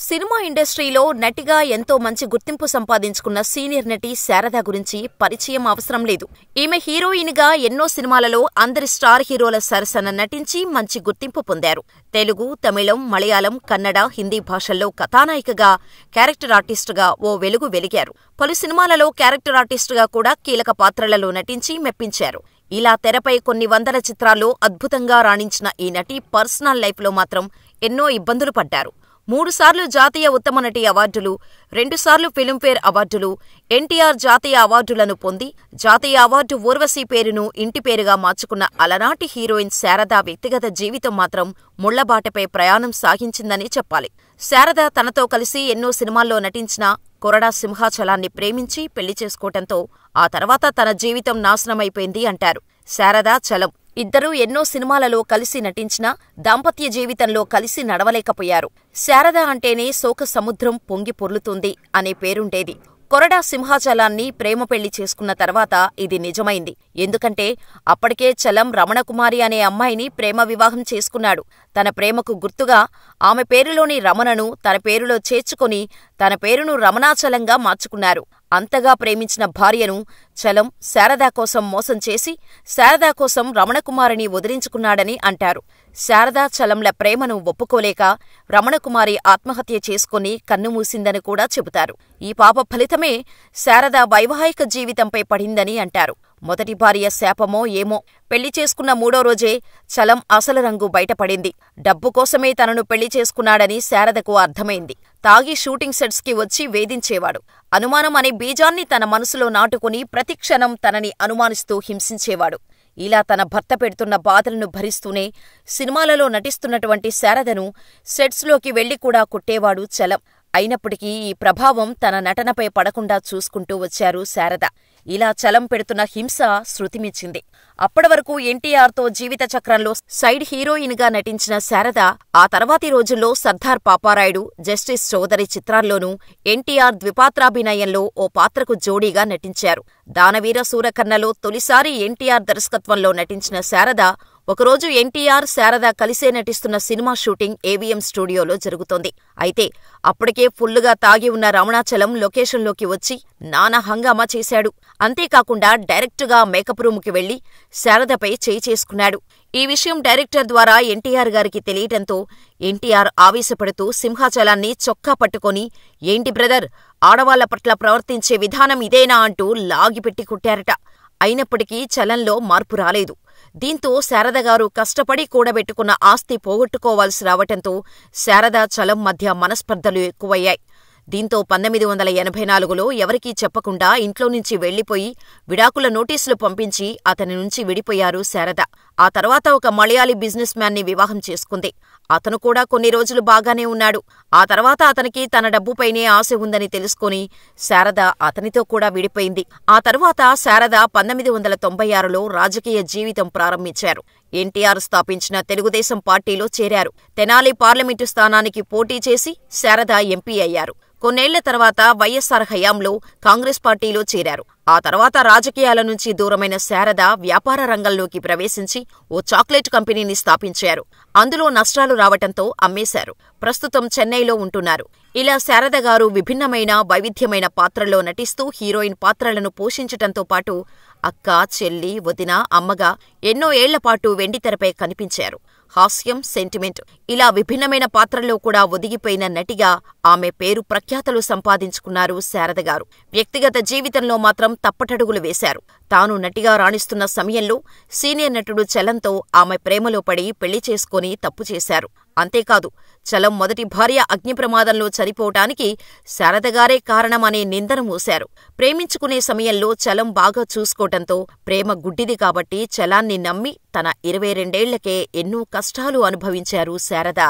Cinema ఇండస్ట్రీలో నటిగా ఎంతో మంచి గుర్తింపు సంపాదించుకున్న సీనియర్ నటి శారద గురించి పరిచయం అవసరం లేదు. ఈమె హీరోయిన్ గా ఎన్నో సినిమాలలో అందరి స్టార్ హీరోల సరసన నటించి మంచి గుర్తింపు పొందారు. తెలుగు, తమిళం, మలయాళం, కన్నడ, హిందీ భాషల్లో కథానాయికగా, క్యారెక్టర్ ఆర్టిస్టుగా ఓ వెలుగు వెలిగారు. పలు సినిమాలలో క్యారెక్టర్ ఆర్టిస్టుగా కూడా కీలక పాత్రలలో నటించి మెప్పించారు. ఇలా తెరపై కొన్ని వందల చిత్రాల్లో అద్భుతంగా రాణించిన ఈ నటి పర్సనల్ లైఫ్లో మాత్రం ఎన్నో ఇబ్బందులు పడ్డారు. 3 సార్లు జాతీయ ఉత్తమ నటి అవార్డులు, 2 సార్లు ఫిల్మ్ఫేర్ అవార్డులు, ఎన్టీఆర్ జాతీయ అవార్డులను పొంది జాతీయ అవార్డు ఊర్వశి పేరును ఇంటి పేరుగా మార్చుకున్న అలనాటి హీరోయిన్ శారద వ్యక్తిగత జీవితం మాత్రం ముళ్లబాటపై ప్రయాణం సాగించిందని చెప్పాలి. శారద తనతో కలిసి ఎన్నో సినిమాల్లో నటించిన కొరడా సింహాచలాన్ని ప్రేమించి పెళ్లి చేసుకోవటంతో ఆ తర్వాత తన జీవితం నాశనమైపోయింది అంటారు. శారద, చలం ఇద్దరూ ఎన్నో సినిమాలలో కలిసి నటించినా దాంపత్య జీవితంలో కలిసి నడవలేకపోయారు. శారద అంటేనే శోక సముద్రం పొంగి పొర్లుతుంది అనే పేరుండేది. కొరడా సింహాచలాన్ని ప్రేమ పెళ్లి చేసుకున్న తర్వాత ఇది నిజమైంది. ఎందుకంటే అప్పటికే చలం రమణకుమారి అనే అమ్మాయిని ప్రేమ వివాహం చేసుకున్నాడు. తన ప్రేమకు గుర్తుగా ఆమె పేరులోని రమణను తన పేరులో చేర్చుకొని తన పేరును రమణాచలంగా మార్చుకున్నారు. అంతగా ప్రేమించిన భార్యను చలం శారద కోసం మోసం చేసి శారద కోసం రమణకుమారిని వదిలించుకున్నాడని అంటారు. శారదా చలంల ప్రేమను ఒప్పుకోలేక రమణకుమారి ఆత్మహత్య చేసుకుని కన్నుమూసిందని కూడా చెబుతారు. ఈ పాప ఫలితమే శారద వైవాహిక జీవితంపై పడిందని అంటారు. మొదటి భార్య శాపమో ఏమో, పెళ్లి చేసుకున్న 3వ రోజే చలం అసలు రంగు బయటపడింది. డబ్బు కోసమే తనను పెళ్లి చేసుకున్నాడని శారదకు అర్థమైంది. తాగి షూటింగ్ సెట్స్ కి వచ్చి వేధించేవాడు. అనుమానం అనే బీజాన్ని తన మనసులో నాటుకుని ప్రతిక్షణం తనని అనుమానిస్తూ హింసించేవాడు. ఇలా తన భర్త పెడుతున్న బాధలను భరిస్తూనే సినిమాలలో నటిస్తున్నటువంటి శారదను సెట్స్లోకి వెళ్లి కూడా కొట్టేవాడు చలం. అయినప్పటికీ ఈ ప్రభావం తన నటనపై పడకుండా చూసుకుంటూ వచ్చారు శారద. ఇలా చలం పెడుతున్న హింస శృతిమిచ్చింది. అప్పటివరకు ఎన్టీఆర్తో జీవిత చక్రంలో సైడ్ హీరోయిన్ గా నటించిన శారద ఆ తర్వాతి రోజుల్లో సర్దార్ పాపారాయుడు, జస్టిస్ చౌదరి చిత్రాల్లోనూ ఎన్టీఆర్ ద్విపాత్రాభినయంలో ఓ పాత్రకు జోడీగా నటించారు. దానవీర సూరకర్ణలో తొలిసారి ఎన్టీఆర్ దర్శకత్వంలో నటించిన శారద ఒకరోజు ఎన్టీఆర్, శారద కలిసే నటిస్తున్న సినిమా షూటింగ్ ఏవిఎం స్టూడియోలో జరుగుతోంది. అయితే అప్పటికే ఫుల్లుగా తాగి ఉన్న రమణాచలం లొకేషన్లోకి వచ్చి నానా హంగామా చేశాడు. అంతేకాకుండా డైరెక్టుగా మేకప్ రూముకి వెళ్లి శారదపై చేయి చేసుకున్నాడు. ఈ విషయం డైరెక్టర్ ద్వారా ఎన్టీఆర్ గారికి తెలియటంతో ఎన్టీఆర్ ఆవేశపడుతూ సింహాచలాన్ని చొక్కా పట్టుకొని, ఏంటి బ్రదర్, ఆడవాళ్ల పట్ల ప్రవర్తించే విధానం ఇదేనా అంటూ లాగిపెట్టి కొట్టారట. అయినప్పటికీ చలంలో మార్పు రాలేదు. దీంతో శారదగారు కష్టపడి కూడబెట్టుకున్న ఆస్తి పోగొట్టుకోవాల్సి రావటంతో శారద, చలం మధ్య మనస్పర్ధలు ఎక్కువయ్యాయి. దీంతో 1984లో ఎవరికీ చెప్పకుండా ఇంట్లో నుంచి వెళ్లిపోయి విడాకుల నోటీసులు పంపించి అతని నుంచి విడిపోయారు శారద. ఆ తర్వాత ఒక మలయాళీ బిజినెస్ మ్యాన్ ని వివాహం చేసుకుంది. అతను కూడా కొన్ని రోజులు బాగానే ఉన్నాడు. ఆ తర్వాత అతనికి తన డబ్బుపైనే ఆశ ఉందని తెలుసుకుని శారద అతనితో కూడా విడిపోయింది. ఆ తర్వాత శారద 1996లో రాజకీయ జీవితం ప్రారంభించారు. ఎన్టీఆర్ స్థాపించిన తెలుగుదేశం పార్టీలో చేరారు. తెనాలి పార్లమెంటు స్థానానికి పోటీ చేసి శారద ఎంపీ అయ్యారు. కొన్నేళ్ల తర్వాత వైఎస్సార్ హయాంలో కాంగ్రెస్ పార్టీలో చేరారు. ఆ తర్వాత రాజకీయాల నుంచి దూరమైన శారద వ్యాపార రంగంలోకి ప్రవేశించి ఓ చాక్లెట్ కంపెనీని స్థాపించారు. అందులో నష్టాలు రావటంతో అమ్మేశారు. ప్రస్తుతం చెన్నైలో ఉంటున్నారు. ఇలా శారద గారు విభిన్నమైన, వైవిధ్యమైన పాత్రల్లో నటిస్తూ హీరోయిన్ పాత్రలను పోషించటంతో పాటు అక్క, చెల్లి, వదిన, అమ్మగా ఎన్నో ఏళ్లపాటు వెండితెరపై కనిపించారు. హాస్యం, సెంటిమెంట్ ఇలా విభిన్నమైన పాత్రల్లో కూడా ఒదిగిపోయిన నటిగా ఆమె పేరు ప్రఖ్యాతలు సంపాదించుకున్నారు శారద గారు. వ్యక్తిగత జీవితంలో మాత్రం తప్పటడుగులు వేశారు. తాను నటిగా రాణిస్తున్న సమయంలో సీనియర్ నటుడు చలంతో ఆమె ప్రేమలో పడి పెళ్లి చేసుకుని తప్పు చేశారు. అంతేకాదు, చలం మొదటి భార్య అగ్ని ప్రమాదంలో చనిపోవటానికి శారదగారే కారణమనే నిందను మోశారు. ప్రేమించుకునే సమయంలో చలం బాగా చూసుకోవటంతో ప్రేమ గుడ్డిది కాబట్టి చలాన్ని నమ్మి తన 22 ఏళ్లకే ఎన్నో కష్టాలు అనుభవించారు శారద.